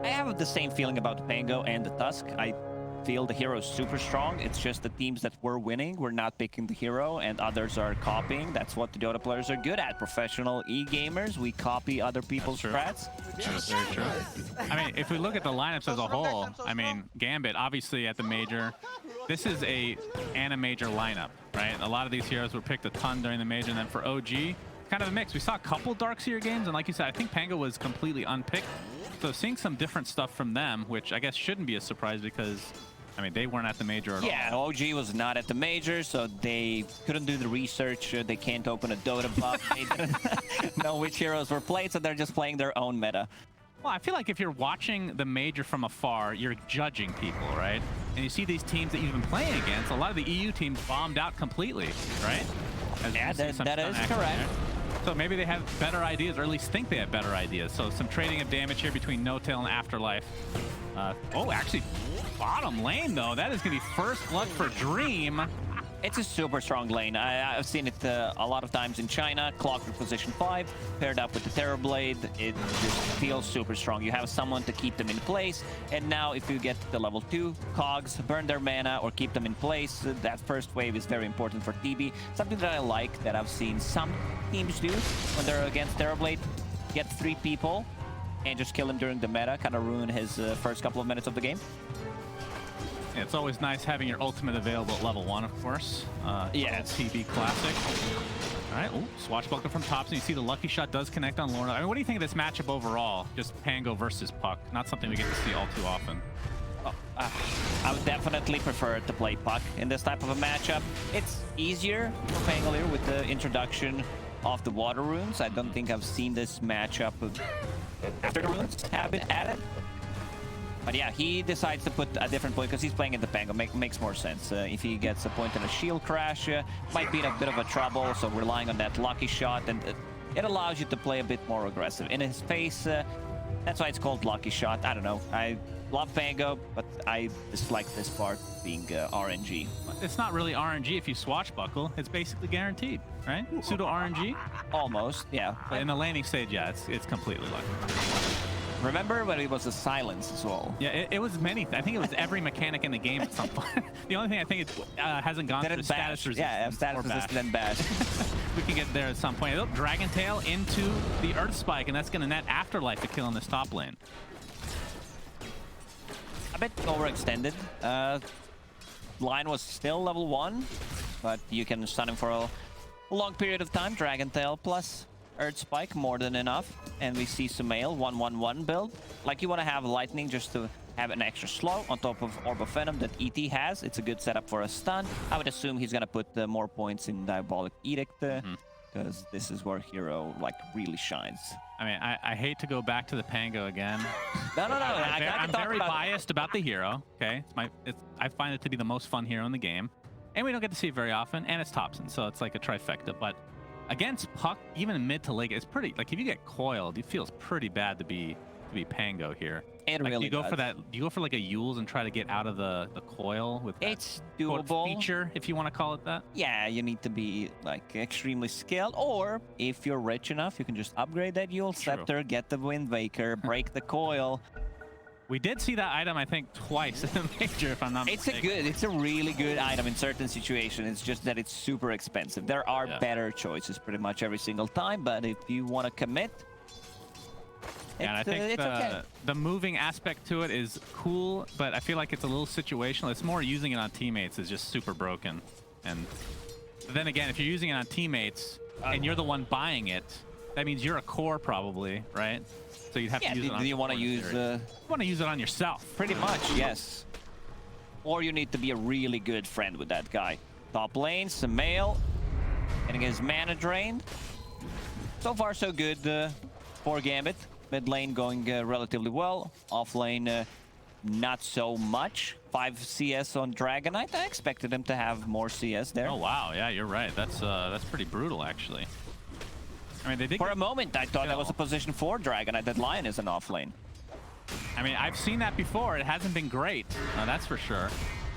I have the same feeling about the Pango and the Tusk. I feel the hero is super strong. It's just the teams that were winning were not picking the hero and others are copying. That's what the Dota players are good at. Professional e-gamers, we copy other people's strats. That's very true. I mean, if we look at the lineups as a whole, I mean, Gambit, obviously at the major, this is and a major lineup, right? A lot of these heroes were picked a ton during the major, and then for OG, kind of a mix. We saw a couple Darkseer games, and like you said, I think Pango was completely unpicked. So seeing some different stuff from them, which I guess shouldn't be a surprise because, I mean, they weren't at the major at all. Yeah, OG was not at the major, so they couldn't do the research. They can't open a Dota buff. They didn't know which heroes were played, so they're just playing their own meta. Well, I feel like if you're watching the major from afar, you're judging people, right? And you see these teams that you've been playing against, a lot of the EU teams bombed out completely, right? Yeah, that is correct. So maybe they have better ideas, or at least think they have better ideas. So some trading of damage here between No-Tail and Afterlife. Oh, actually, bottom lane, though. That is going to be first blood for Dream. It's a super strong lane. I've seen it a lot of times in China. Clockwork position 5, paired up with the Terrorblade. It just feels super strong. You have someone to keep them in place. And now if you get to level 2, Cogs, burn their mana or keep them in place. That first wave is very important for TB. Something that I like that I've seen some teams do when they're against Terrorblade. Get 3 people and just kill him during the meta. Kind of ruin his first couple of minutes of the game. Yeah, it's always nice having your ultimate available at level 1, of course. Yeah, TB classic. All right, ooh, Swashbuckler from top, and you see the lucky shot does connect on Lorna. I mean, what do you think of this matchup overall? Just Pango versus Puck, not something we get to see all too often. I would definitely prefer to play Puck in this type of a matchup. It's easier for Pango here with the introduction of the water runes. I don't think I've seen this matchup after the runes have been added. But yeah, he decides to put a different point because he's playing in the Pango. Makes more sense. If he gets a point in a shield crash, might be in a bit of a trouble. So relying on that lucky shot, and it allows you to play a bit more aggressive. In his face, that's why it's called lucky shot. I don't know. I love Pango, but I dislike this part being RNG. It's not really RNG if you swashbuckle. It's basically guaranteed, right? Pseudo RNG? Almost, yeah. But in the laning stage, yeah, it's completely lucky. Remember when it was a silence as well? Yeah, it was many. I think it was every mechanic in the game at some point. The only thing I think it hasn't gone through status resistance. Yeah, status resistance and bash. We can get there at some point. Dragon Tail into the Earth Spike, and that's going to net Afterlife to kill in this top lane. A bit overextended. Line was still level 1, but you can stun him for a long period of time. Dragon Tail plus Earth Spike, more than enough. And we see Sumail 1-1-1 build. Like, you want to have Lightning just to have an extra slow on top of Orb of Venom that ET has. It's a good setup for a stun. I would assume he's going to put more points in Diabolic Edict because this is where hero like really shines. I mean, I hate to go back to the Pango again. No. I'm very biased about the hero. Okay, I find it to be the most fun hero in the game, and we don't get to see it very often. And it's Thompson, so it's like a trifecta. But against Puck, even mid to late, it's pretty, like, if you get coiled, it feels pretty bad to be Pango here. It like, really do you go does. for that? Do you go for like a Yules and try to get out of the coil with that It's doable. feature, if you want to call it that? Yeah, you need to be like extremely skilled, or if you're rich enough, you can just upgrade that Yule Scepter, get the Wind Waker, break the coil. We did see that item, I think, twice in the major, if I'm not mistaken. It's a really good item in certain situations. It's just that it's super expensive. There are better choices pretty much every single time, but if you want to commit, and I think the moving aspect to it is cool, but I feel like it's a little situational. It's more using it on teammates is just super broken. And then again, if you're using it on teammates and you're the one buying it, that means you're a core probably, right? So you'd have to use it on. You want to use? You want to use it on yourself, pretty much, yes. Or you need to be a really good friend with that guy. Top lane, Sumail, getting his mana drained. So far, so good for Gambit. Mid lane going relatively well. Off lane, not so much. 5 CS on Dragon Knight. I expected him to have more CS there. Oh wow, yeah, you're right. That's pretty brutal, actually. I mean, they did. For a moment, I thought that was a position 4 Dragon Knight. That Lion is an off lane. I mean, I've seen that before. It hasn't been great. That's for sure.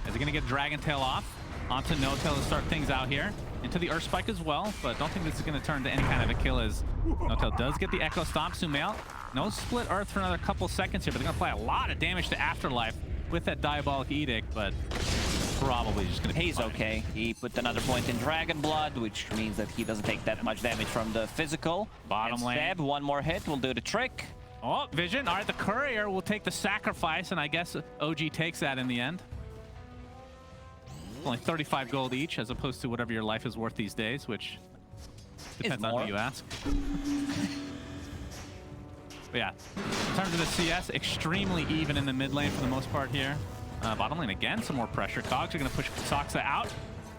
Is he going to get Dragon Tail off? Onto No-Tail to start things out here. Into the Earth Spike as well, but don't think this is going to turn to any kind of a kill as No-Tail does get the Echo Stomp. Sumail No split Earth for another couple seconds here, but they're gonna apply a lot of damage to Afterlife with that Diabolic Edict, but probably just gonna be He's fine. okay. He put another point in Dragon Blood, which means that he doesn't take that much damage from the physical. Bottom And lane. Stab, one more hit will do the trick. Oh, Vision. All right, the Courier will take the sacrifice, and I guess OG takes that in the end. Only 35 gold each, as opposed to whatever your life is worth these days, which depends on more. who you ask. But yeah, in terms of the CS, extremely even in the mid lane for the most part here. Bottom lane again, some more pressure. Cogs are going to push Soxa out.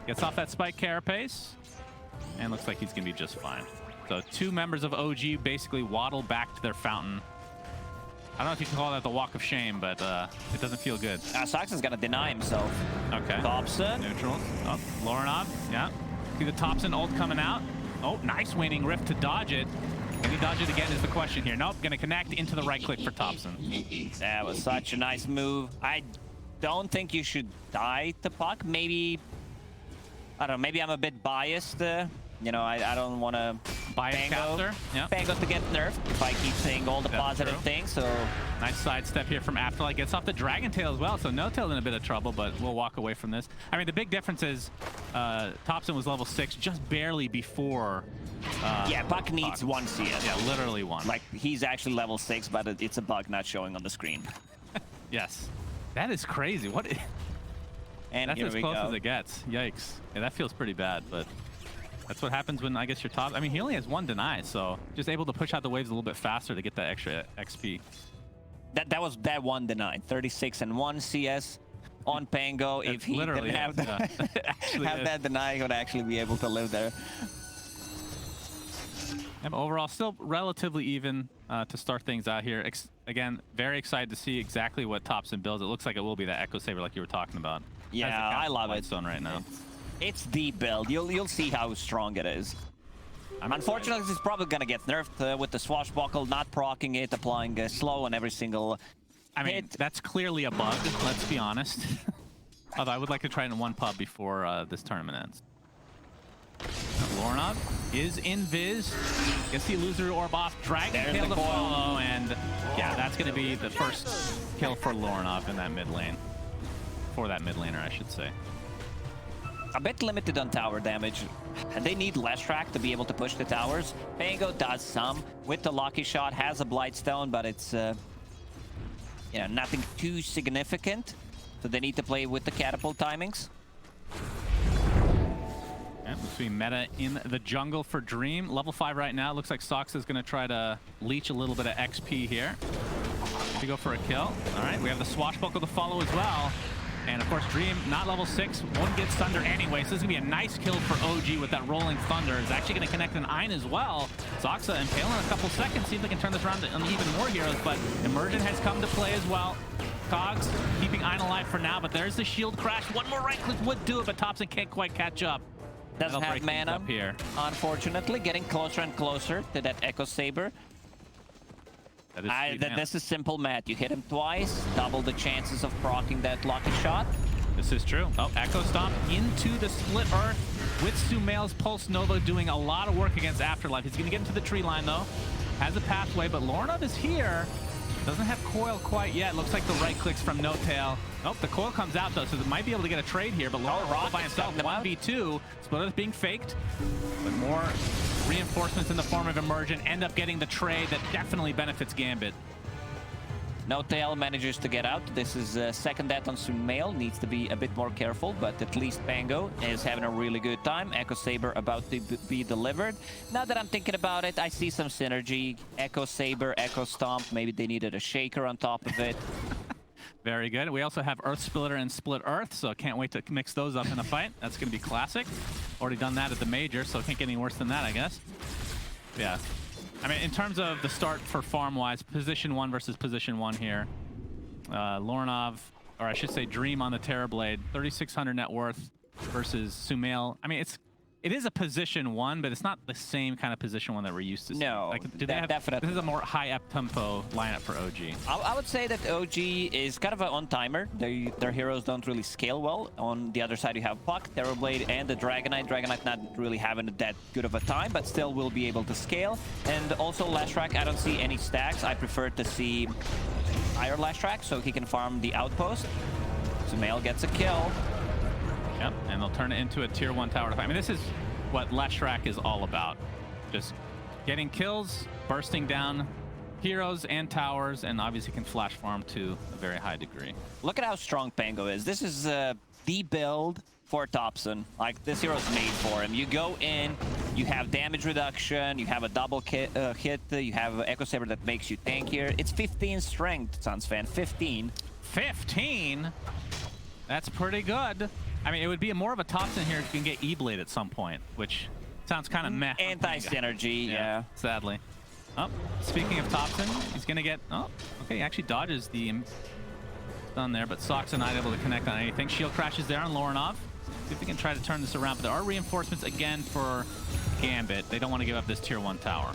Gets off that spike carapace. And looks like he's going to be just fine. So 2 members of OG basically waddle back to their fountain. I don't know if you can call that the walk of shame, but it doesn't feel good. Soxa's gonna deny himself. Okay. Thompson. Neutral. Oh, Lorenov. Yeah. See the Thompson ult coming out. Oh, nice waning rift to dodge it. Can he dodge it again is the question here. Nope. Gonna connect into the right click for Thompson. That was such a nice move. I don't think you should die to Puck. Maybe, I don't know, maybe I'm a bit biased. You know, I don't want to Bias caster. Yeah. Pango to get nerfed if I keep saying all the That's positive true. things. So Nice sidestep here from Afterlife. Gets off the Dragon Tail as well, so No Tail in a bit of trouble, but we'll walk away from this. I mean, the big difference is Thompson was level 6 just barely before. yeah, Puck needs Puck. 1 CS. Yeah, literally 1. Like, he's actually level 6, but it's a bug not showing on the screen. Yes. That is crazy. What? And That's here as we close go. as it gets. Yikes. Yeah, that feels pretty bad, but that's what happens when, I guess, you're top. I mean, he only has 1 deny, so just able to push out the waves a little bit faster to get that extra XP. That was that 1 denied. 36 and 1 CS on Pango. If he didn't literally have, is, yeah. have that deny, he would actually be able to live there. Yeah, but overall, still relatively even to start things out here. Again, very excited to see exactly what Thompson builds. It looks like it will be that Echo Saber like you were talking about. Yeah, Has the I love it. Stone right now. It's the build. You'll see how strong it is. Unfortunately, it's probably gonna get nerfed with the swashbuckle, not proccing it, applying slow on every single I mean, hit. that's clearly a bug, let's be honest. Although I would like to try it in 1 pub before this tournament ends. Lorenov is in Viz. Gets the illusory orb off. Dragon There's Tail the to coil. follow, and yeah, that's going to be the first kill for Lorenov in that mid lane. For that mid laner, I should say. A bit limited on tower damage. They need less track to be able to push the towers. Pango does some with the Lucky Shot, has a Blightstone, but it's you know, nothing too significant. So they need to play with the catapult timings. Yeah, looks to be meta in the jungle for Dream. Level 5 right now. Looks like Sox is going to try to leech a little bit of XP here. To go for a kill. All right, we have the Swashbuckle to follow as well. And of course, Dream, not level 6, won't get Thunder anyway, so this is going to be a nice kill for OG with that Rolling Thunder. It's actually going to connect an Ein as well. Soxa impale in a couple seconds, see if they can turn this around on even more heroes, but Emergent has come to play as well. Cogs keeping Ein alive for now, but there's the shield crash. One more right click would do it, but Thompson can't quite catch up. Doesn't That'll have break things mana, up here. unfortunately. Getting closer and closer to that Echo Saber. That is sweet, man. This is simple math. You hit him twice, double the chances of proccing that Lucky Shot. This is true. Oh, Echo Stomp into the Split Earth with Sumail's Pulse Nova doing a lot of work against Afterlife. He's going to get into the tree line, though. Has a pathway, but Lorenov is here. Doesn't have Coil quite yet. Looks like the right clicks from No Tail. Oh, the Coil comes out, though, so they might be able to get a trade here, but Lorenov all by himself, 1v2. Split Earth being faked, but more reinforcements in the form of Emergent end up getting the trade that definitely benefits Gambit. No Tail manages to get out. This is second death on Sumail. Needs to be a bit more careful, but at least Pango is having a really good time. Echo Saber about to be delivered. Now that I'm thinking about it, I see some synergy. Echo Saber, Echo Stomp. Maybe they needed a shaker on top of it. Very good. We also have Earth Splitter and Split Earth, so can't wait to mix those up in a fight. That's going to be classic. Already done that at the Major, so it can't get any worse than that, I guess. Yeah. I mean, in terms of the start for farm-wise, position 1 versus position 1 here. Lorenov, or I should say Dream on the Terrorblade, 3,600 net worth versus Sumail. I mean, it is a position one, but it's not the same kind of position one that we're used to seeing. No, Like, do they have, definitely. this is a more high up tempo lineup for OG. I would say that OG is kind of an on-timer. Their heroes don't really scale well. On the other side, you have Puck, Terrorblade, and the Dragonite. Dragonite not really having that good of a time, but still will be able to scale. And also Lashrak, I don't see any stacks. I prefer to see higher Lashrak so he can farm the outpost. Sumail gets a kill. Yep, and they'll turn it into a tier 1 tower defense. I mean, this is what Lashrak is all about. Just getting kills, bursting down heroes and towers, and obviously can flash farm to a very high degree. Look at how strong Pango is. This is the build for Thompson. Like, this hero's made for him. You go in, you have damage reduction, you have a double hit, you have an Echo Saber that makes you tankier. It's 15 strength, Suns fan. 15. 15? That's pretty good. I mean, it would be more of a Thompson here if you can get E-Blade at some point, which sounds kind of meh. Anti-synergy, yeah. Sadly. Oh, speaking of Thompson, he's going to get... Oh, okay, he actually dodges the stun there, but Soxa not able to connect on anything. Shield crashes there on Lorinov. See if we can try to turn this around, but there are reinforcements again for Gambit. They don't want to give up this tier 1 tower.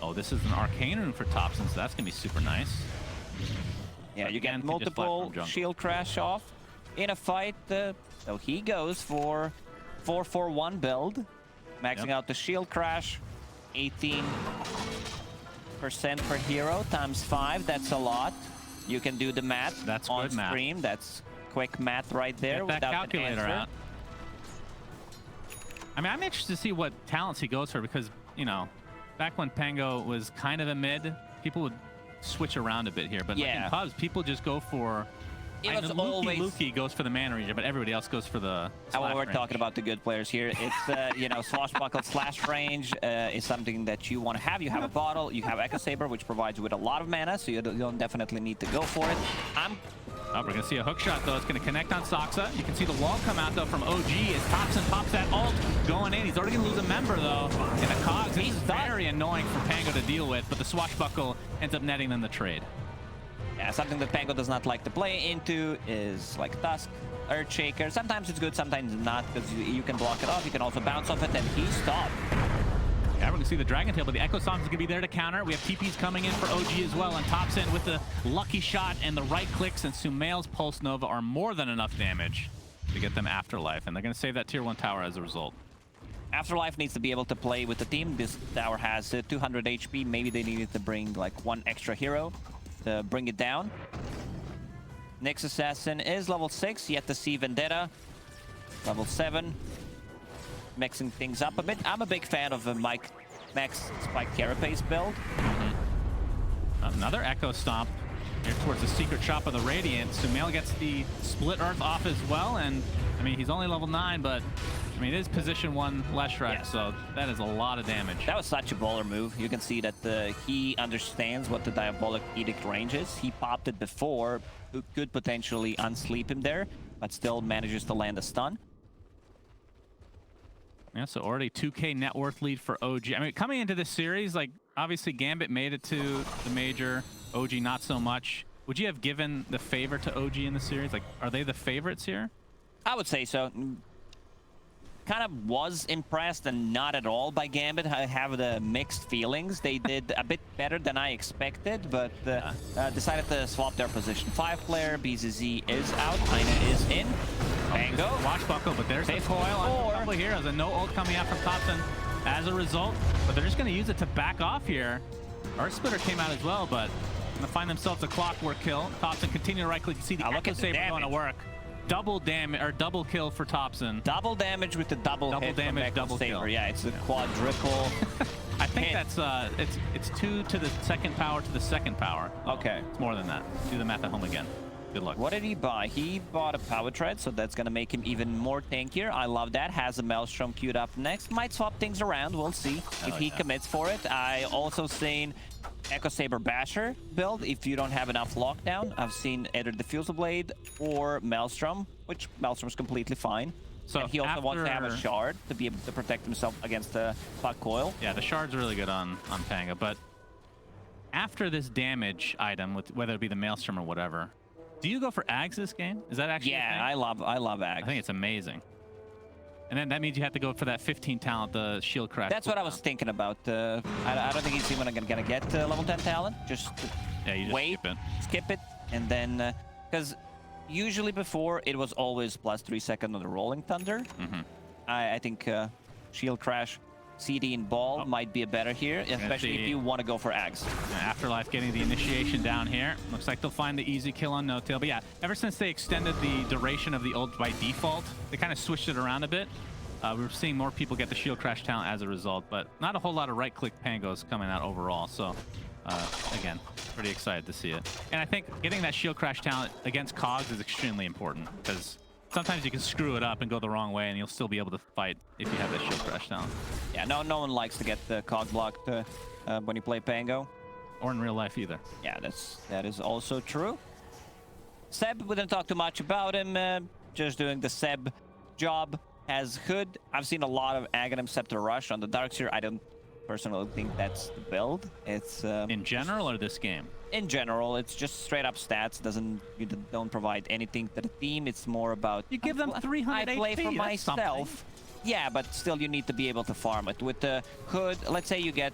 Oh, this is an Arcane Rune for Thompson, so that's going to be super nice. Yeah, you get multiple shield crash off in a fight. So he goes for 4-4-1 build, maxing out the shield crash. 18% per hero times 5. That's a lot. You can do the math. That's on good stream. Math. That's quick math right there. Get that without calculator out. I mean, I'm interested to see what talents he goes for because, you know, back when Pango was kind of a mid, people would switch around a bit here. But like in pubs, people just go for... Luki goes for the mana region, but everybody else goes for the we're talking about the good players here. It's, you know, Swashbuckle slash range is something that you want to have. You have a bottle, you have Echo Saber, which provides you with a lot of mana, so you don't definitely need to go for it. Oh, we're going to see a hook shot, though. It's going to connect on Soxa. You can see the wall come out, though, from OG as Thompson pops that ult going in. He's already going to lose a member, though, in the cogs. This is very annoying for Pango to deal with, but the Swashbuckle ends up netting them the trade. Yeah, something that Pango does not like to play into is like Tusk, Earthshaker. Sometimes it's good, sometimes not, because you can block it off. You can also bounce off it, and he stopped. Yeah, we're going to see the Dragon Tail, but the Echo Psalm is going to be there to counter. We have TPs coming in for OG as well, and Thompson with the lucky shot and the right clicks, and Sumail's Pulse Nova are more than enough damage to get them Afterlife, and they're going to save that tier 1 tower as a result. Afterlife needs to be able to play with the team. This tower has 200 HP. Maybe they needed to bring like one extra hero to bring it down. Nyx Assassin is level 6, yet to see Vendetta. Level 7. Mixing things up a bit. I'm a big fan of a Max Spike Carapace build. Another Echo Stomp here towards the secret shop of the Radiant. Sumail gets the Split Earth off as well, and I mean, he's only level 9, but I mean, it is position 1 Lashrak, so that is a lot of damage. That was such a baller move. You can see that he understands what the Diabolic Edict range is. He popped it before, who could potentially unsleep him there, but still manages to land a stun. Yeah, so already 2K net worth lead for OG. I mean, coming into this series, like, obviously Gambit made it to the major, OG not so much. Would you have given the favor to OG in the series? Like, are they the favorites here? I would say so. Kind of was impressed and not at all by Gambit. I have the mixed feelings. They did a bit better than I expected, but decided to swap their position. 5-player, BZZ is out, Aina is in. Pango. Swashbuckle, but there's a coil on a couple of heroes, and no ult coming out from Thompson as a result. But they're just going to use it to back off here. Earth Splitter came out as well, but going to find themselves a clockwork kill. Thompson continue to right-click. You see the Echo Saber going to work. Double damage, or double kill for Thompson. Double damage with the double hit damage, double Saber. kill. Yeah, it's a quadruple. I think that's it's 2 to the second power to the second power. Okay, it's more than that. Do the math at home again. Good luck. What did he buy? He bought a Power Tread, so that's gonna make him even more tankier. I love that. Has a Maelstrom queued up next. Might swap things around. We'll see if he commits for it. I also seen Echo Saber Basher build if you don't have enough lockdown. I've seen either Diffusal Blade or Maelstrom, which Maelstrom's completely fine. So and he also wants to have a shard to be able to protect himself against the Puck Coil. Yeah, the shard's really good on Pango, but after this damage item, with whether it be the Maelstrom or whatever, do you go for Ags this game? Is that actually I love Ags. I think it's amazing. And then that means you have to go for that 15 talent, the shield crash. That's what I was thinking about. I don't think he's even gonna get level 10 talent. Just you just wait, skip it, and then because usually before it was always plus 3 seconds on the Rolling Thunder. I think shield crash, CD and ball might be a better here, especially if you want to go for Ags. Afterlife getting the initiation down here. Looks like they'll find the easy kill on No-Tail. But yeah, ever since they extended the duration of the ult by default, they kind of switched it around a bit. We're seeing more people get the shield crash talent as a result, but not a whole lot of right-click pangos coming out overall. So again, pretty excited to see it. And I think getting that shield crash talent against Cogs is extremely important because sometimes you can screw it up and go the wrong way, and you'll still be able to fight if you have that shield crash talent. Yeah, no one likes to get the cog blocked when you play Pango. Or in real life either. Yeah, that is also true. Seb, we didn't talk too much about him. Just doing the Seb job as Hood. I've seen a lot of Aghanim Scepter Rush on the Darkseer. I don't personally think that's the build. It's in general or this game? In general, it's just straight up stats. You don't provide anything to the team. It's more about you give them 300 I play HP, for myself. Yeah, but still you need to be able to farm it. With the Hood, let's say you get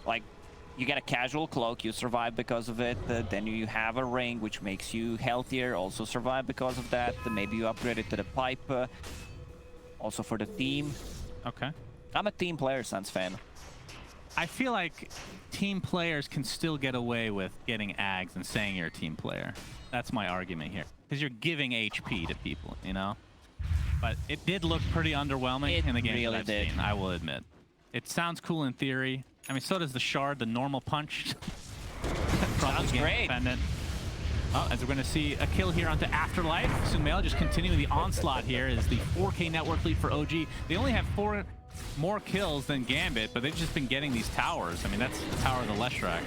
a casual cloak, you survive because of it. Then you have a ring, which makes you healthier, also survive because of that. Maybe you upgrade it to the pipe, also for the team. Okay. I'm a team player Sans fan. I feel like team players can still get away with getting Ags and saying you're a team player. That's my argument here. Because you're giving HP to people, you know? But it did look pretty underwhelming in the game that I've seen, I will admit. It sounds cool in theory. I mean, so does the Shard, the normal punch. Sounds great. Dependent. Oh, as we're going to see a kill here onto Afterlife. Sumail just continuing the onslaught here is the 4K network lead for OG. They only have 4 more kills than Gambit, but they've just been getting these towers. I mean, that's the tower of the Leshrac.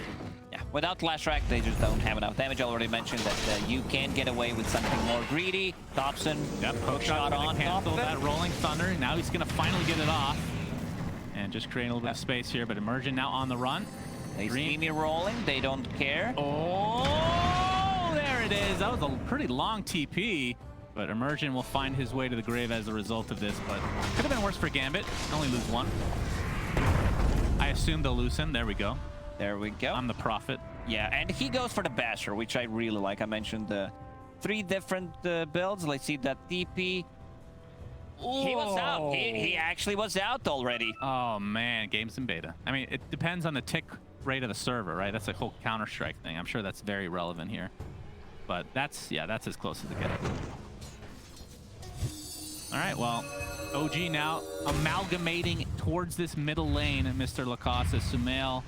Yeah, without Leshrac, they just don't have enough damage. I already mentioned that you can get away with something more greedy. Thompson, hook shot on cancel that Rolling Thunder. Now he's going to finally get it off. And just creating a little bit of space here, but Emergent now on the run. They see me rolling. They don't care. Oh, there it is. That was a pretty long TP. But Emergent will find his way to the grave as a result of this, but could have been worse for Gambit. Only lose 1. I assume they'll lose him. There we go. There we go. I'm the prophet. Yeah, and he goes for the Basher, which I really like. I mentioned the 3 different builds. Let's see that TP. Ooh. He was out. He actually was out already. Oh, man. Game's in beta. I mean, it depends on the tick rate of the server, right? That's a whole Counter-Strike thing. I'm sure that's very relevant here. But that's as close as it gets. All right, well, OG now amalgamating towards this middle lane, Mr. Lacoste. Sumail,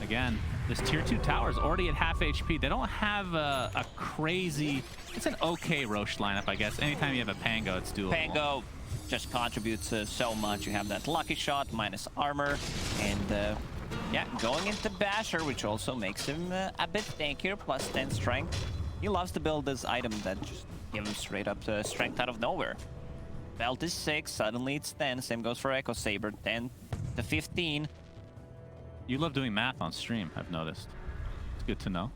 again, this tier 2 tower is already at half HP. They don't have a crazy, it's an okay Roche lineup, I guess. Anytime you have a Pango, it's doable. Pango just contributes so much. You have that lucky shot, minus armor, and yeah, going into Basher, which also makes him a bit tankier, plus 10 strength. He loves to build this item that just gives him straight up strength out of nowhere. Belt is 6, suddenly it's 10. Same goes for Echo Saber, 10 to 15. You love doing math on stream, I've noticed. It's good to know.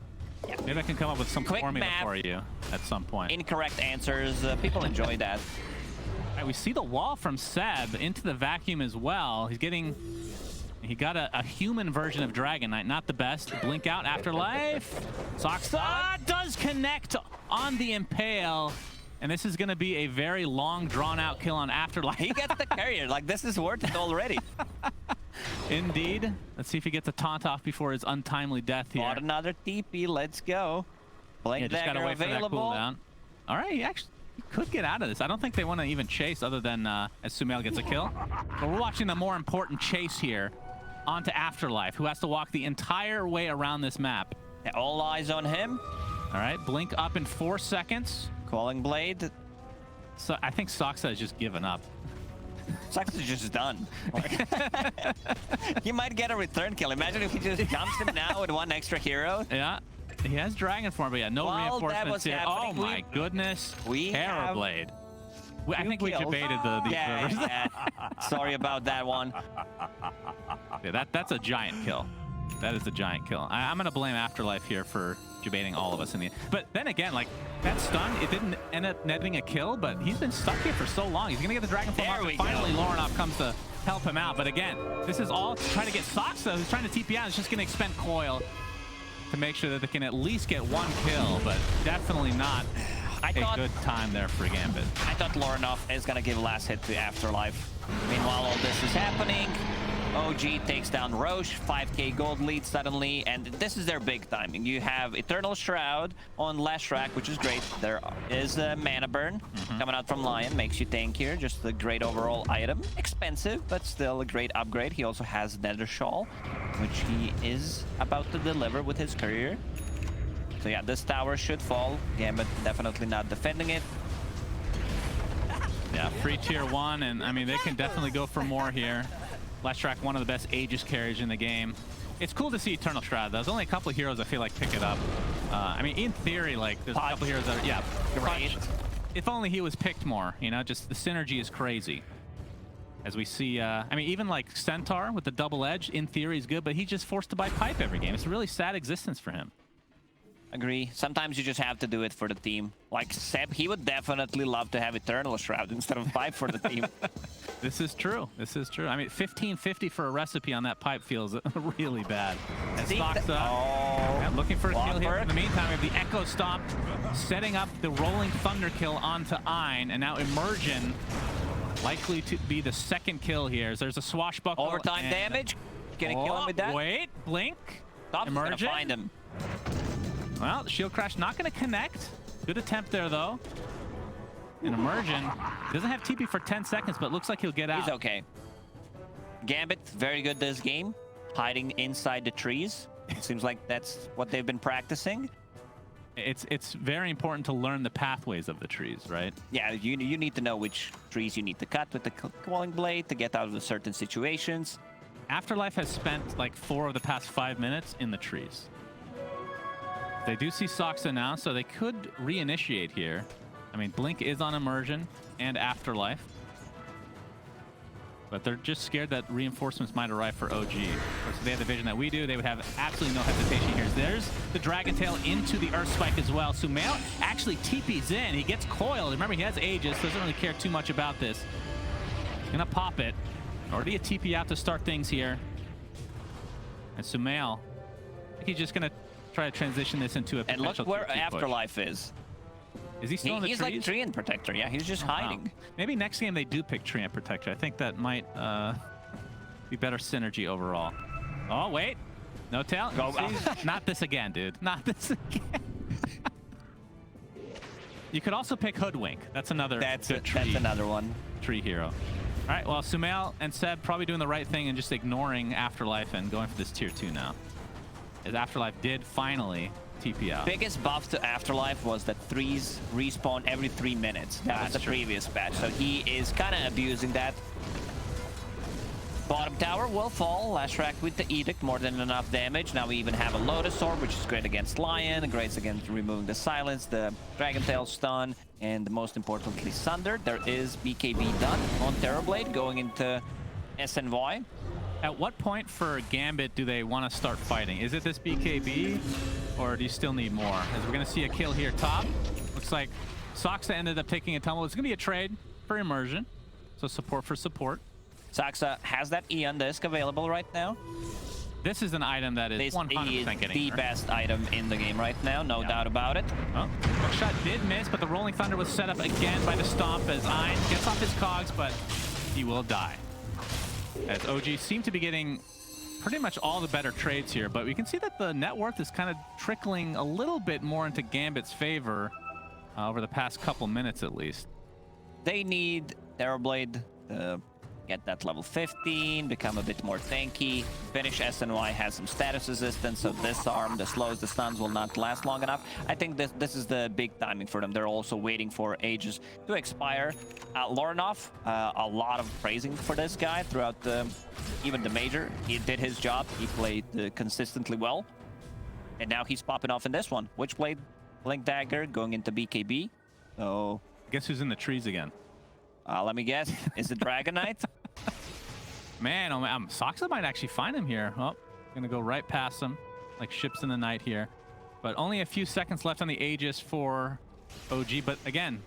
Yeah. Maybe I can come up with some quick formula math, for you at some point. Incorrect answers, people enjoy that. All right, we see the wall from Seb into the vacuum as well. He got a human version of Dragon Knight, not the best. Blink out Afterlife. Soxa does connect on the Impale. And this is going to be a very long, drawn-out kill on Afterlife. He gets the carrier. Like, this is worth it already. Indeed. Let's see if he gets a taunt off before his untimely death here. Got another TP. Let's go. Blink just gotta wait available. For that cooldown. All right, he could get out of this. I don't think they want to even chase other than as Sumail gets a kill. But we're watching the more important chase here onto Afterlife, who has to walk the entire way around this map. Yeah, all eyes on him. All right, blink up in 4 seconds. Calling Blade. So I think Soxa has just given up. Soxa is just done. He might get a return kill. Imagine if he just jumps him now with 1 extra hero. Yeah, he has Dragon form, but yeah, no reinforcements here. Oh my goodness, Terrorblade. I think we debated the observers. Yeah. Sorry about that one. Yeah, that's a giant kill. That is a giant kill. I'm going to blame Afterlife here for debating all of us in the end. But then again, like, that stun, it didn't end up netting a kill, but he's been stuck here for so long. He's going to get the Dragon Form off, and finally Lorinov comes to help him out. But again, this is all to try to get Soxa, who's trying to TP out. It's just going to expend Coil to make sure that they can at least get one kill, but definitely not a good time there for Gambit. I thought Lorinov is going to give a last hit to Afterlife. Meanwhile, all this is happening. OG takes down Roche, 5k gold lead suddenly, and this is their big timing. You have Eternal Shroud on Leshrac, which is great. There is a mana burn coming out from Lion, makes you tankier. Just a great overall item. Expensive, but still a great upgrade. He also has Nether Shawl, which he is about to deliver with his career. So yeah, this tower should fall. Gambit definitely not defending it. Yeah, free tier 1, and I mean, they can definitely go for more here. Leshrac, one of the best Aegis carries in the game. It's cool to see Eternal Shroud. There's only a couple of heroes I feel like pick it up. I mean, in theory, like, there's a couple of heroes that are, yeah, great. If only he was picked more, you know, just the synergy is crazy. As we see, I mean, even like Centaur with the double edge, in theory is good, but he's just forced to buy pipe every game. It's a really sad existence for him. Agree. Sometimes you just have to do it for the team. Like Seb, he would definitely love to have Eternal Shroud instead of pipe for the team. This is true. This is true. I mean, 1550 for a recipe on that pipe feels really bad. And Soxa, looking for a kill here. In the meantime, we have the Echo Stomp setting up the Rolling Thunder kill onto Ein, and now Immersion likely to be the second kill here. There's a swashbuckle. Overtime damage. Gonna kill him with that. Wait, blink. Immersion gonna find him. Well, Shield Crash not going to connect. Good attempt there, though. And Immersion doesn't have TP for 10 seconds, but looks like he'll get out. He's okay. Gambit, very good this game. Hiding inside the trees. It seems like that's what they've been practicing. It's very important to learn the pathways of the trees, right? Yeah, you need to know which trees you need to cut with the Quelling Blade to get out of certain situations. Afterlife has spent like 4 of the past 5 minutes in the trees. They do see Soxa now, so they could reinitiate here. I mean, Blink is on Immersion and Afterlife. But they're just scared that reinforcements might arrive for OG. So they have the vision that we do. They would have absolutely no hesitation here. There's the Dragon Tail into the Earth Spike as well. Sumail actually TPs in. He gets coiled. Remember, he has Aegis, so doesn't really care too much about this. He's gonna pop it. Already a TP out to start things here. And Sumail, I think he's just gonna try to transition this into a potential. And look where Afterlife is. Is he still in the trees? He's like Treant Protector. Yeah, he's just hiding. Wow. Maybe next game they do pick Treant Protector. I think that might be better synergy overall. Oh, wait. No tail. Go. Not this again, dude. Not this again. You could also pick Hoodwink. That's another that's another one. Tree hero. All right, well, Sumail and Seb probably doing the right thing and just ignoring Afterlife and going for this tier 2 now. As Afterlife did finally TP out. Biggest buff to Afterlife was that 3s respawn every 3 minutes. That was the previous patch, so he is kind of abusing that. Bottom tower will fall. Leshrac with the Edict, more than enough damage. Now we even have a Lotus Orb, which is great against Lion, great against removing the Silence, the Dragon Tail stun, and most importantly, Sunder. There is BKB done on Terrorblade going into SNY. At what point for Gambit do they want to start fighting? Is it this BKB, or do you still need more? As we're going to see a kill here top. Looks like Soxa ended up taking a tumble. It's going to be a trade for Immersion, so support for support. Soxa has that Eon Disc available right now. This is an item that is 100% getting the best item in the game right now, no doubt about it. Well, hook shot did miss, but the Rolling Thunder was set up again by the Stomp as Ein gets off his cogs, but he will die. As OG seem to be getting pretty much all the better trades here, but we can see that the net worth is kind of trickling a little bit more into Gambit's favor over the past couple minutes at least. They need Terrorblade to get that level 15, become a bit more tanky. Finish SNY has some status resistance, so this arm, the slows, the stuns will not last long enough. I think this is the big timing for them. They're also waiting for Aegis to expire. Lorinov, a lot of praising for this guy throughout even the major. He did his job. He played consistently well. And now he's popping off in this one. Witchblade, Blink Dagger, going into BKB. So guess who's in the trees again? Let me guess. Is it Dragon Knight? Man, oh man, Soxa might actually find him here. Oh, Gonna go right past them, like ships in the night here. But only a few seconds left on the Aegis for OG. But again,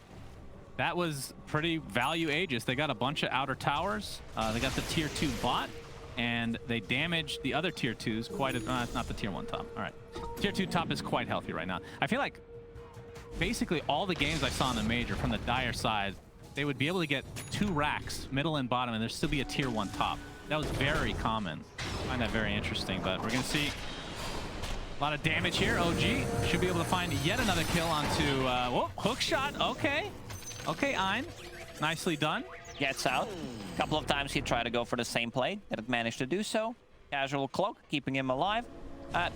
that was pretty value Aegis. They got a bunch of outer towers. They got the tier 2 bot, and they damaged the other tier 2s quite a... not the tier 1 top. All right. Tier 2 top is quite healthy right now. I feel like basically all the games I saw in the major from the Dire side, they would be able to get 2 racks, middle and bottom, and there'd still be a tier 1 top. That was very common. I find that very interesting, but we're going to see a lot of damage here. OG should be able to find yet another kill onto... whoa, hook shot. Okay. Okay, Ein. Nicely done. Gets out. A couple of times he tried to go for the same play. Didn't manage to do so. Casual cloak, keeping him alive.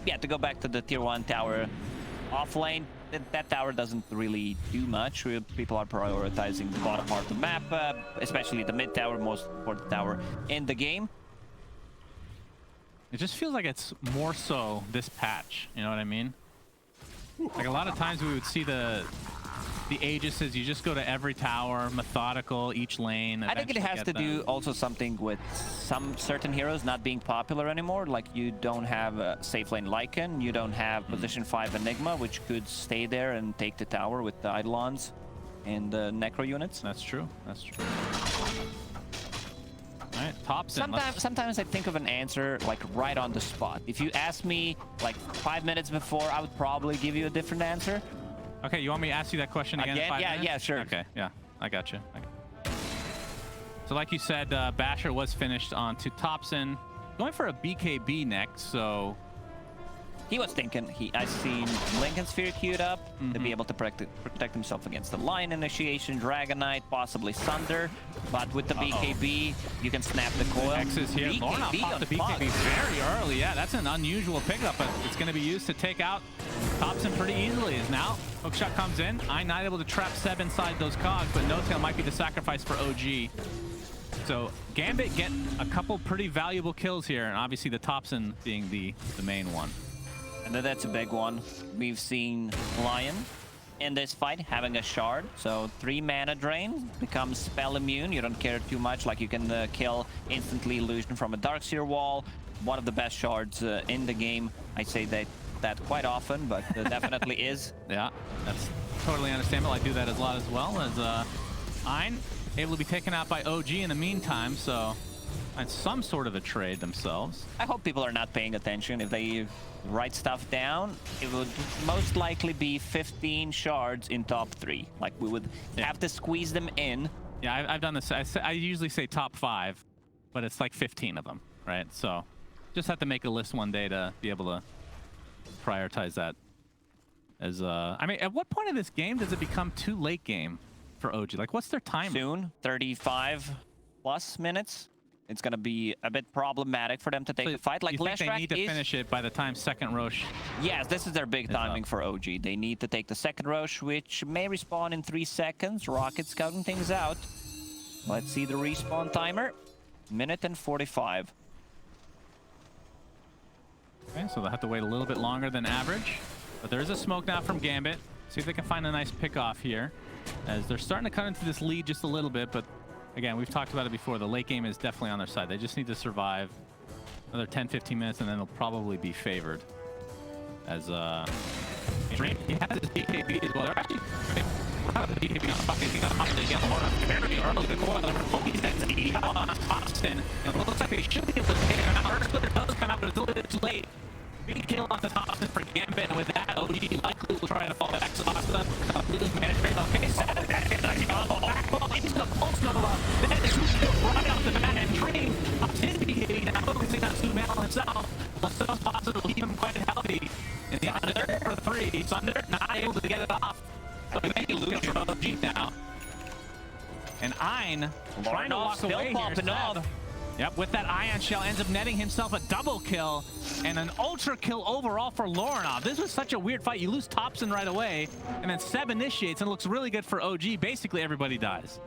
Yeah, to go back to the tier 1 tower off lane. That tower doesn't really do much. People are prioritizing the bottom part of the map, especially the mid tower, most important tower in the game. It just feels like it's more so this patch. You know what I mean? Like a lot of times we would see the Aegises, you just go to every tower, methodical, each lane. I think it has to do also something with some certain heroes not being popular anymore. Like you don't have a safe lane Lycan, you don't have position 5 Enigma, which could stay there and take the tower with the Eidolons and the Necro units. That's true. That's true. All right, tops in. Sometimes I think of an answer like right on the spot. If you asked me like 5 minutes before, I would probably give you a different answer. Okay, you want me to ask you that question again in 5 minutes? Yeah, sure. Okay, yeah, I got you. So like you said, Basher was finished on to Thompson. Going for a BKB next, so... He was thinking, I've seen Lincoln Sphere queued up to be able to protect himself against the Lion Initiation, Dragon Knight, possibly Sunder. But with the BKB, you can snap the coil. X is here. Lorna popped the BKB very early. Yeah, that's an unusual pickup, but it's going to be used to take out Thompson pretty easily. As now, hookshot comes in. I'm not able to trap Seb inside those cogs, but No Tail might be the sacrifice for OG. So Gambit get a couple pretty valuable kills here, and obviously the Thompson being the main one. And that's a big one. We've seen Lion in this fight having a shard. So 3 mana drain, becomes spell immune. You don't care too much, like you can kill instantly illusion from a Darkseer wall. One of the best shards in the game. I say that quite often, but definitely is. Yeah, that's totally understandable. I do that a lot as well. As Ein able to be taken out by OG in the meantime, so it's some sort of a trade themselves. I hope people are not paying attention. If they write stuff down, it would most likely be 15 shards in top 3. Like we would have to squeeze them in. Yeah, I've done this. I usually say top 5, but it's like 15 of them, right? So just have to make a list one day to be able to prioritize that. As I mean, at what point in this game does it become too late game for OG? Like, what's their time? Soon, 35 plus minutes. It's going to be a bit problematic for them to take the fight. Like, you think they need to finish it by the time second Roche? Yes, this is their big timing for OG. They need to take the second Roche, which may respawn in 3 seconds. Rocket scouting things out. Let's see the respawn timer. Minute and 45. Okay, so they'll have to wait a little bit longer than average. But there is a smoke now from Gambit. See if they can find a nice pick off here, as they're starting to cut into this lead just a little bit, but again, we've talked about it before. The late game is definitely on their side. They just need to survive another 10-15 minutes, and then they'll probably be favored. As Dream, he has his BKB as well. They're actually the BKB on fucking very early. The coil, he's at on Thompson, and it looks like they should be able to take him out. First Splitter does come out, but it's a little bit too late. Big kill on the Thompson for Gambit, and with that, OG likely will try to fall back. So Austin completely managed to okay, Saturday, backball into the pulse Nova. Then it's right off the bat, and Dream up his BKB now, focusing on Sumail himself. So positive will keep him quite healthy. In the under for 3, Sunder not able to get it off. So he may lose for OG now. And Ein trying to walk away here. Yep, with that Ion Shell, ends up netting himself a double kill and an ultra kill overall for Lorinov. This was such a weird fight. You lose Thompson right away, and then Seb initiates, and it looks really good for OG. Basically, everybody dies.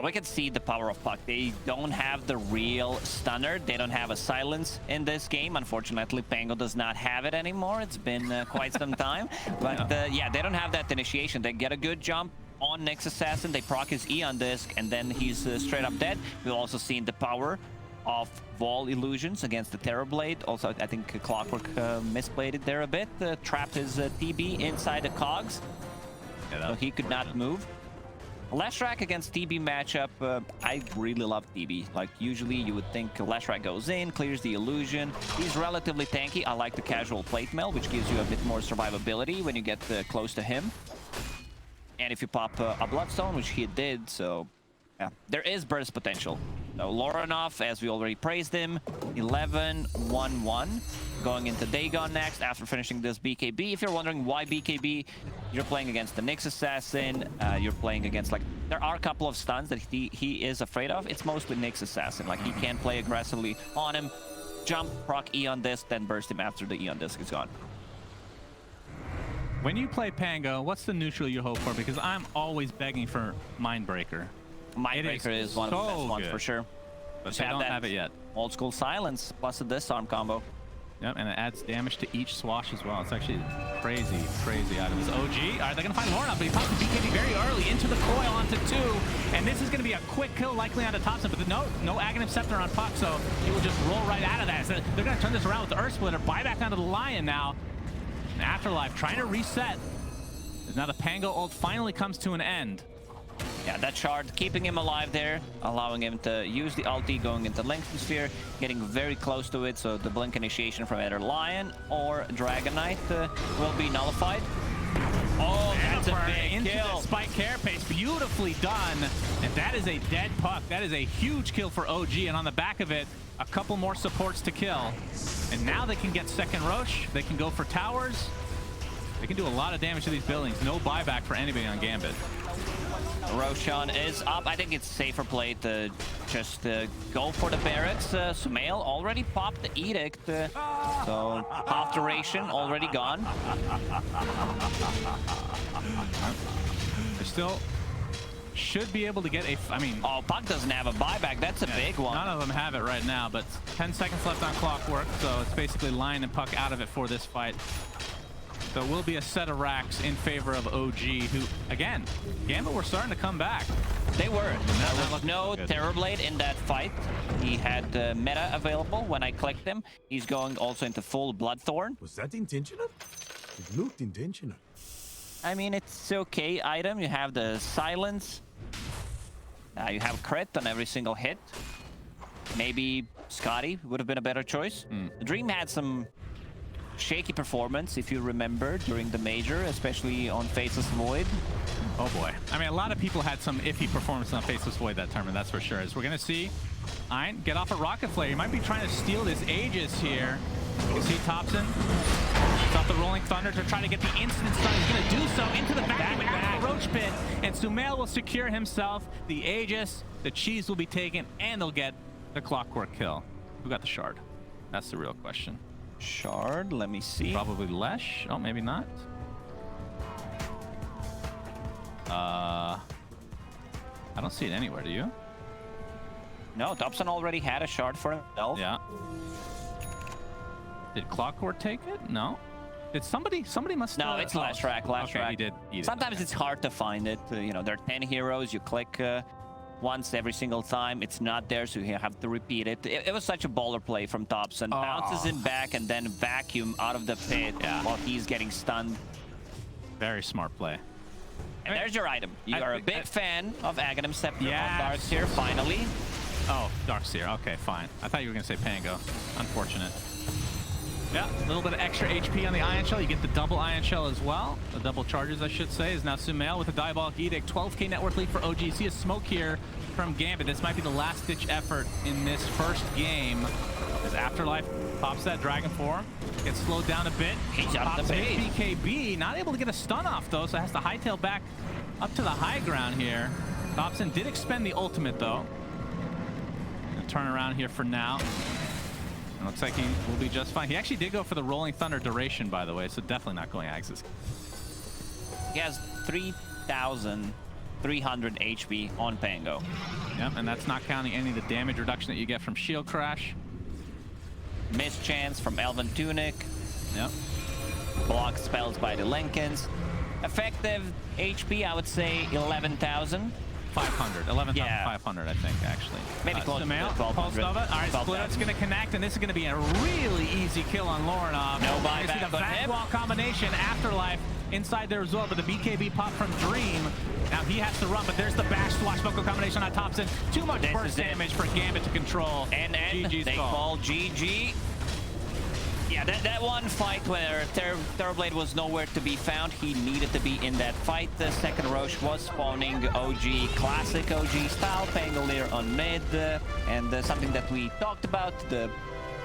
We can see the power of Puck. They don't have the real stunner. They don't have a silence in this game. Unfortunately, Pango does not have it anymore. It's been quite some time. But yeah, they don't have that initiation. They get a good jump on next Assassin. They proc his E on disc, and then he's straight up dead. We've also seen the power of wall illusions against the Terrorblade. Also, I think Clockwork misplayed it there a bit. Trapped his TB inside the cogs, so he could not move. Leshrac against TB matchup, I really love TB. Like, usually you would think Leshrac goes in, clears the illusion. He's relatively tanky. I like the casual plate mail, which gives you a bit more survivability when you get close to him. And if you pop a Bloodstone, which he did, so yeah, there is burst potential. So Loranov, as we already praised him, 11-1-1. Going into Dagon next after finishing this BKB. If you're wondering why BKB, you're playing against the Nyx Assassin. You're playing against, like, there are a couple of stuns that he is afraid of. It's mostly Nyx Assassin. Like, he can play aggressively on him, jump, proc Eon Disc, then burst him after the Eon Disc is gone. When you play Pango, what's the neutral you hope for? Because I'm always begging for Mindbreaker. Mindbreaker is one of the best ones for sure. But they don't have it yet. Old school silence plus a disarm combo. Yep, and it adds damage to each swash as well. It's actually crazy, crazy out of this OG. All right, they're going to find Lorna, but he pops the BKB very early into the coil onto 2. And this is going to be a quick kill likely onto Thompson, but no Aghanim Scepter on Puck, so he will just roll right out of that. So they're going to turn this around with the Earth Splitter. Buy back onto the Lion now. And Afterlife trying to reset. Now the Pango ult finally comes to an end. Yeah, that shard keeping him alive there, allowing him to use the ulti, going into Lengthen Sphere, getting very close to it, so the blink initiation from either Lion or Dragon Knight will be nullified. Oh, that's a big into kill. The spike carapace, beautifully done. And that is a dead Puck. That is a huge kill for OG, and on the back of it, a couple more supports to kill. And now they can get second Roche, they can go for towers. They can do a lot of damage to these buildings. No buyback for anybody on Gambit. Roshan is up. I think it's safer play to just go for the barracks. Sumail already popped the Edict, so half duration already gone. They still should be able to get a... I mean... Oh, Puck doesn't have a buyback. That's a big one. None of them have it right now, but 10 seconds left on Clockwork, so it's basically Lion and Puck out of it for this fight. So it will be a set of racks in favor of OG, who, again, Gambit were starting to come back. They were. There was no Terrorblade in that fight. He had meta available when I clicked him. He's going also into full Bloodthorn. Was that intentional? It looked intentional. I mean, it's okay item. You have the silence. You have crit on every single hit. Maybe Scotty would have been a better choice. The Dream had some shaky performance, if you remember, during the major, especially on Faceless Void. Oh boy. I mean, a lot of people had some iffy performance on Faceless Void that tournament, that's for sure. As we're going to see Ein get off a Rocket Flare. He might be trying to steal this Aegis here. You see Thompson. He's off the Rolling Thunder to try to get the instant stun. He's going to do so into the vacuum after the Roach Pit. And Sumail will secure himself the Aegis. The cheese will be taken, and they'll get the Clockwork kill. Who got the shard? That's the real question. Shard, let me see. Probably Lesh. Oh, maybe not. I don't see it anywhere, do you? No, Dobson already had a shard for himself. Yeah. Did Clockwork take it? No. Did somebody must... No, it's Leshrac. Okay, he did eat it. Sometimes it's hard to find it. You know, there are 10 heroes. You click once every single time. It's not there, so you have to repeat it. It was such a baller play from Thompson. Bounces him back and then vacuum out of the pit while he's getting stunned. Very smart play. And there's your item. You are a big fan of Aghanim Scepter on Darkseer, finally. Oh, Darkseer. Okay, fine. I thought you were going to say Pango. Unfortunate. Yeah, a little bit of extra HP on the Ion Shell. You get the double Ion Shell as well. The double charges, I should say, is now Sumail with a Diabolic Edict. 12k network lead for OG. See a smoke here from Gambit. This might be the last-ditch effort in this first game. As Afterlife pops that Dragon Form. Gets slowed down a bit. He's out of the base. BKB. Not able to get a stun off, though, so has to hightail back up to the high ground here. Thompson did expend the ultimate, though. Gonna turn around here for now. Looks like he will be just fine. He actually did go for the Rolling Thunder duration, by the way, so definitely not going Axis. He has 3,300 HP on Pango. Yep, and that's not counting any of the damage reduction that you get from Shield Crash. Mischance from Elven Tunic. Yep. Block spells by the Lenkins. Effective HP, I would say 11,000. 500, 11,500, I think, actually. Maybe close to Sumail, 1200. Pulse Nova. All right, Split Up's going to connect, and this is going to be a really easy kill on Lorinov. No You buyback see the on him. back wall combination, Afterlife inside there as well, but the BKB pop from Dream. Now he has to run, but there's the bash swashbuckle combination on Thompson. Too much burst damage for Gambit to control. And GG's they call. call GG. Yeah, that one fight where Terrorblade was nowhere to be found, he needed to be in that fight. The second Roche was spawning OG, classic OG style, Pangolier on mid, and something that we talked about, the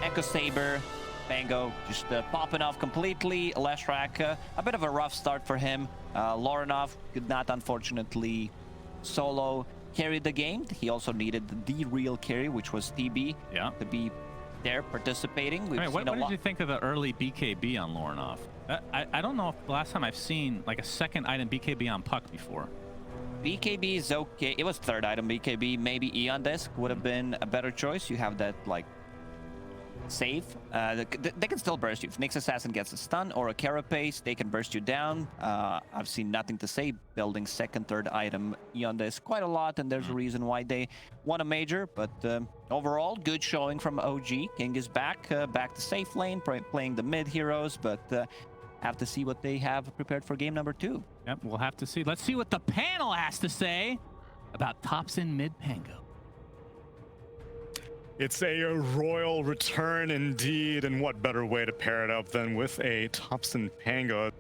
Echo Saber, Pango just popping off completely. Leshrak, a bit of a rough start for him. Lorinov could not, unfortunately, solo carry the game. He also needed the real carry, which was TB, to be there participating. What did you think of the early BKB on Lorinov? I don't know if the last time I've seen like a second item BKB on Puck before. BKB is okay. It was third item BKB. Maybe Eon Disc would have been a better choice. You have that like save. They can still burst you. If Nyx Assassin gets a stun or a Carapace, they can burst you down. I've seen nothing to say building second, third item Eon Disc quite a lot, and there's a reason why they won a major. But overall, good showing from OG. King is back, back to safe lane, playing the mid heroes, but have to see what they have prepared for game number 2. Yep, we'll have to see. Let's see what the panel has to say about Thompson mid Pango. It's a royal return indeed, and what better way to pair it up than with a Thompson Pango?